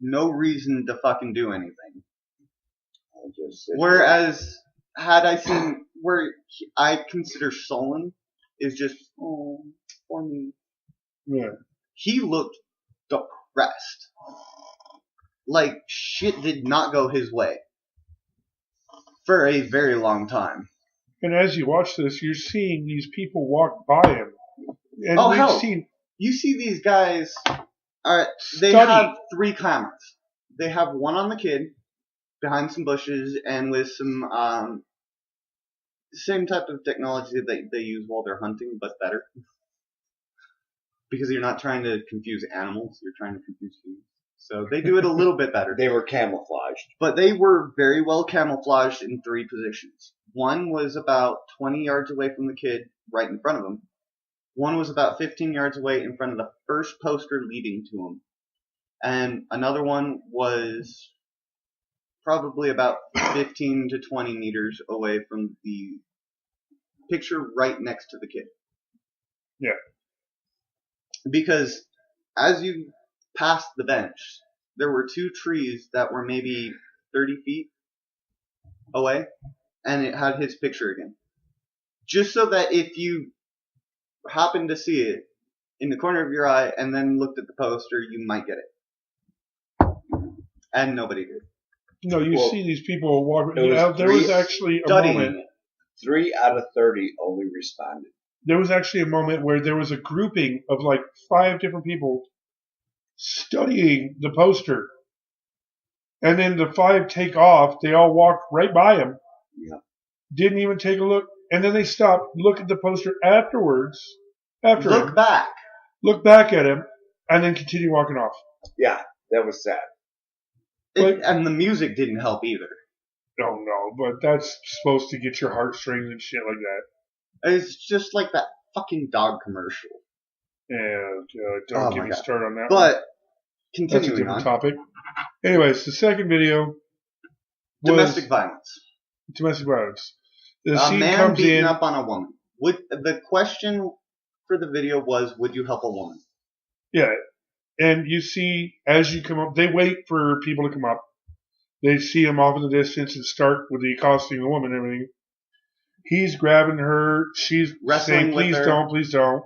no reason to fucking do anything. Whereas, had I seen where I consider sullen is just, oh, for me. Yeah. He looked depressed. Like, shit did not go his way. For a very long time. And as you watch this, you're seeing these people walk by him. And Oh, we've hell. seen You see these guys, they Study. have 3 cameras. They have one on the kid, behind some bushes, and with some, same type of technology that they use while they're hunting, but better. Because you're not trying to confuse animals, you're trying to confuse humans. So they do it a little bit better. They were camouflaged. But they were very well camouflaged in 3 positions. One was about 20 yards away from the kid, right in front of him. One was about 15 yards away in front of the first poster leading to him. And another one was probably about 15 to 20 meters away from the picture right next to the kid. Yeah. Because as you passed the bench, there were 2 trees that were maybe 30 feet away, and it had his picture again. Just so that if you happened to see it in the corner of your eye and then looked at the poster, you might get it. And nobody did. No, you see these people walk. There was actually a moment. 3 out of 30 only responded. There was actually a moment where there was a grouping of like 5 different people studying the poster. And then the 5 take off. They all walked right by him. Yeah. Didn't even take a look. And then they stopped, look at the poster afterwards. Look back. Look back at him, and then continue walking off. Yeah, that was sad. And the music didn't help either. No, but that's supposed to get your heartstrings and shit like that. It's just like that fucking dog commercial. And don't get me started on that. But continuing that's a different topic. Anyways, the second video was domestic violence. Domestic violence. The a scene man comes beating in. up on a woman. The question for the video was, would you help a woman? Yeah. And you see, as you come up, they wait for people to come up. They see him off in the distance and start with the accosting the woman and everything. He's grabbing her. She's wrestling saying, please don't.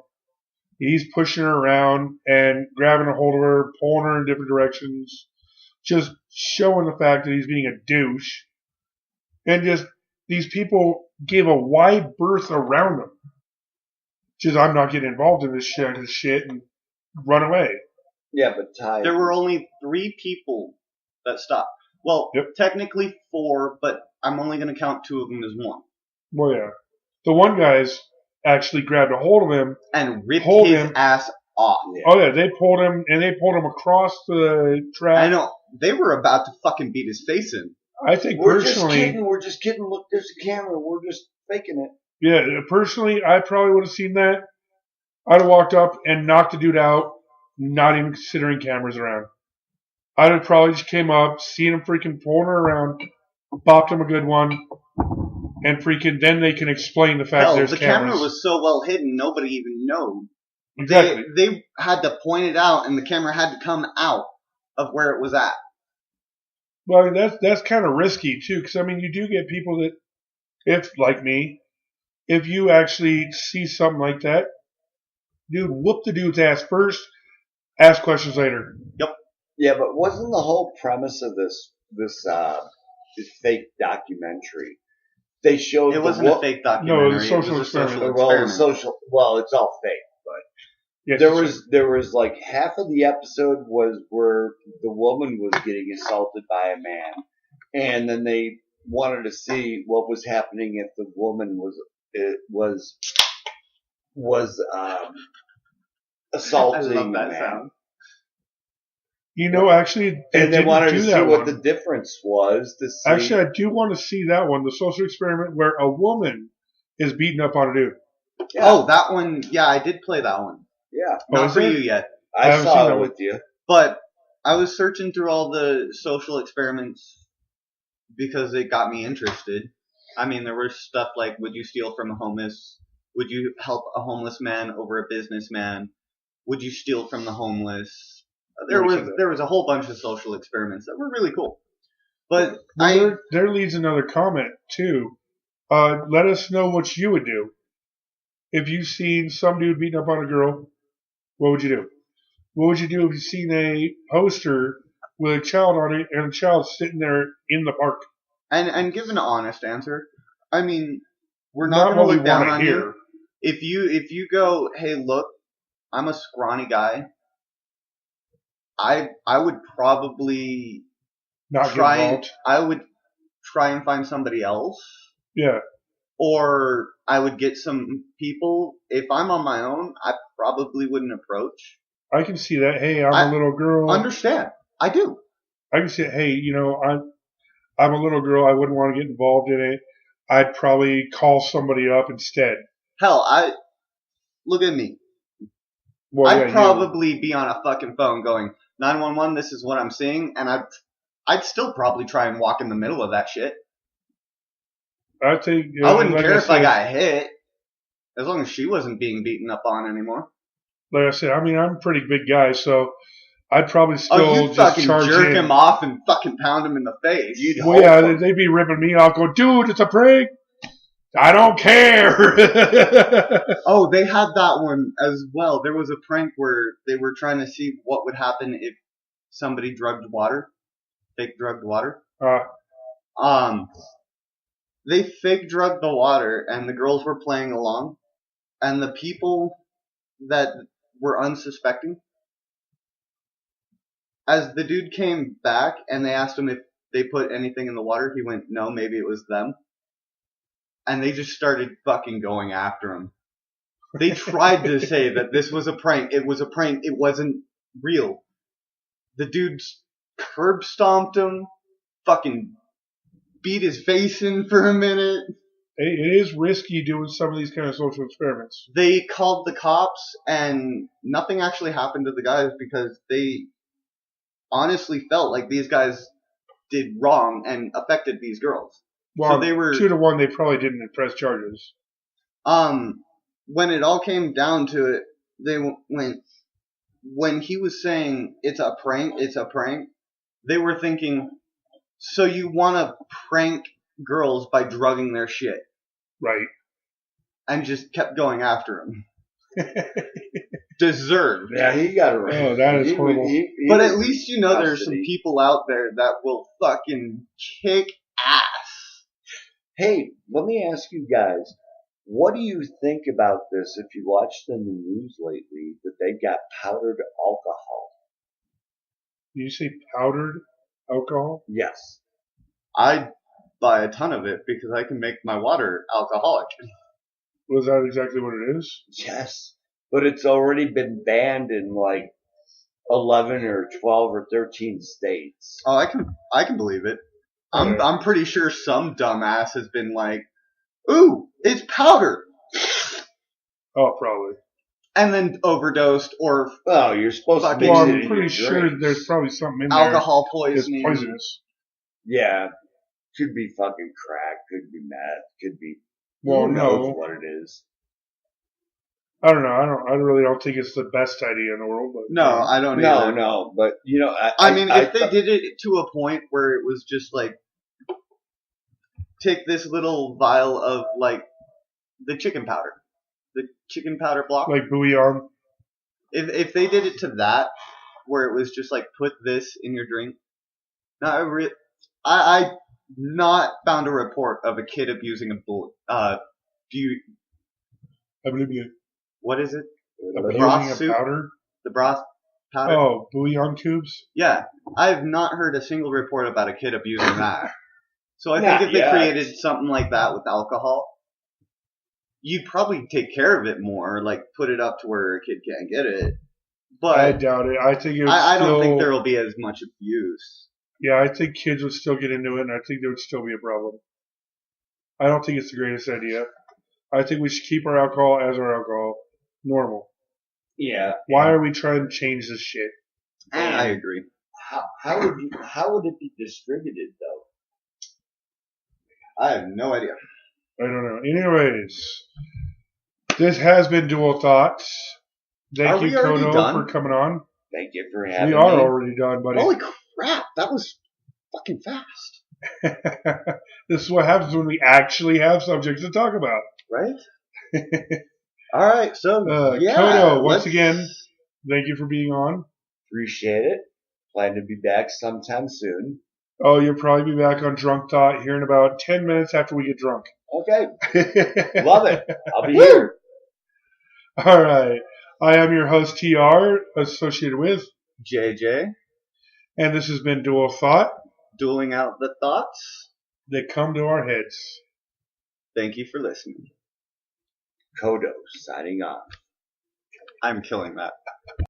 He's pushing her around and grabbing a hold of her, pulling her in different directions. Just showing the fact that he's being a douche. And just, these people gave a wide berth around him. Just, I'm not getting involved in this shit and run away. Yeah, but Ty, there were only 3 people that stopped. Well, technically 4, but I'm only going to count 2 of them as one. Well, yeah. The one guy's actually grabbed a hold of him and ripped his ass off. Yeah. Oh yeah, they pulled him across the track. I know they were about to fucking beat his face in. I think we're just kidding. Look, there's a camera. We're just faking it. Yeah, personally, I probably would have seen that. I'd have walked up and knocked the dude out, not even considering cameras around. I'd have probably just came up, seen him freaking pulling her around, bopped him a good one, and freaking then they can explain the fact there's the cameras. Camera was so well hidden, nobody even knew. Exactly. They had to point it out, and the camera had to come out of where it was at. Well, I mean, that's kind of risky too, because I mean, you do get people that, if like me, if you actually see something like that, dude, whoop the dude's ass first, ask questions later. Yep. Yeah, but wasn't the whole premise of this fake documentary? They showed It the wasn't a fake No, the documentary. It social was a social experiment. well, the experiment. social. Well, it's all fake, but Yes, there was like half of the episode was where the woman was getting assaulted by a man, and then they wanted to see what was happening if the woman was I assaulting love a that man. sound. actually, they And they didn't wanted to do see that what one. the difference was to see. Actually, I do want to see that one, the social experiment where a woman is beating up on a dude. Yeah, Oh, that one. Yeah, I did play that one. yeah, Not is for there? you yet, I I haven't seen saw that it one. with you. but I was searching through all the social experiments because it got me interested. I mean, there was stuff like, would you steal from a homeless? Would you help a homeless man over a businessman? Would you steal from the homeless? Never said that. There was a whole bunch of social experiments that were really cool. But Well, there leads another comment too. Let us know what you would do if you seen some dude beating up on a girl. What would you do? What would you do if you seen a poster with a child on it and a child sitting there in the park? and give an honest answer. I mean, we're not Not going to what we look down want to on hear. you. If you go, hey, look, I'm a scrawny guy. I would probably Not get try. involved. I would try and find somebody else, Yeah, or I would get some people. If I'm on my own, I probably wouldn't approach. I can see that. Hey, I'm I a little girl. Understand? I do. I can say, hey, I'm a little girl. I wouldn't want to get involved in it. I'd probably call somebody up instead. Hell, look at me. Well, yeah, I'd probably be on a fucking phone going 911. This is what I'm seeing, and I'd still probably try and walk in the middle of that shit. I think I wouldn't like care if said, I got hit, as long as she wasn't being beaten up on anymore. Like I said, I mean, I'm a pretty big guy, so I'd probably Oh, still you just fucking charge jerk in. him off and fucking pound him in the face. You'd Well, hope yeah, so. they'd be ripping me off. Go, dude, it's a prank. I don't care. Oh, they had that one as well. There was a prank where they were trying to see what would happen if somebody drugged water, fake drugged water. They fake drugged the water, and the girls were playing along, and the people that were unsuspecting, as the dude came back and they asked him if they put anything in the water, he went, no, maybe it was them. And they just started fucking going after him. They tried to say that this was a prank. It was a prank. It wasn't real. The dude curb stomped him, fucking beat his face in for a minute. It is risky doing some of these kind of social experiments. They called the cops, and nothing actually happened to the guys because they honestly felt like these guys did wrong and affected these girls. Well, So they were 2-1. They probably didn't press charges. when it all came down to it, they went when he was saying it's a prank, they were thinking, so you want to prank girls by drugging their shit, Right. and just kept going after him. Deserved. Yeah, he got it right. Oh, that is horrible. But at least you know there's some custody. people out there that will fucking kick ass. Hey, let me ask you guys, what do you think about this if you watched in the news lately that they got powdered alcohol? Did you say powdered alcohol? Yes. I'd buy a ton of it because I can make my water alcoholic. Was that exactly what it is? Yes. But it's already been banned in like 11 or 12 or 13 states. Oh, I can believe it. I'm pretty sure some dumbass has been like, "Ooh, it's powder," Oh, probably. and then overdosed or Oh, you're supposed to Fucking- mix Well, it I'm in pretty your sure drinks. there's probably something in there alcohol that's poisoning. poisonous. Yeah. Could be fucking crack, could be meth, could be Well, who knows no. what it is. I don't know. I really don't think it's the best idea in the world. But No, I don't No, either. no, but you know, I mean, if they did it to a point where it was just like, take this little vial of like the chicken powder block. like bouillon. If they did it to that, where it was just like put this in your drink. I not found a report of a kid abusing a bullet. I believe you. What is it? Abusing a soup? powder. The broth powder? Oh, bouillon cubes. Yeah, I have not heard a single report about a kid abusing that. So I Not think if they yet. created something like that with alcohol, you'd probably take care of it more, like put it up to where a kid can't get it. But I doubt it. I think it would I don't think still- there will be as much abuse. Yeah, I think kids would still get into it, and I think there would still be a problem. I don't think it's the greatest idea. I think we should keep our alcohol as our alcohol, normal. Yeah. Why are we trying to change this shit? I agree. How would it be distributed though? I have no idea. I don't know. Anyways, this has been Dual Thoughts. Are Thank you, we already Kodo, done? for coming on. Thank you for having We me. are already done, buddy. Holy crap, that was fucking fast. This is what happens when we actually have subjects to talk about. Right? Alright, so yeah. Kodo, once let's- again, thank you for being on. Appreciate it. Plan to be back sometime soon. Oh, you'll probably be back on Drunk Thought here in about 10 minutes after we get drunk. Okay. Love it. I'll be here. All right. I am your host, TR, associated with, JJ, and this has been Dual Thought dueling out the thoughts. that come to our heads. Thank you for listening. Kodo signing off. I'm killing that.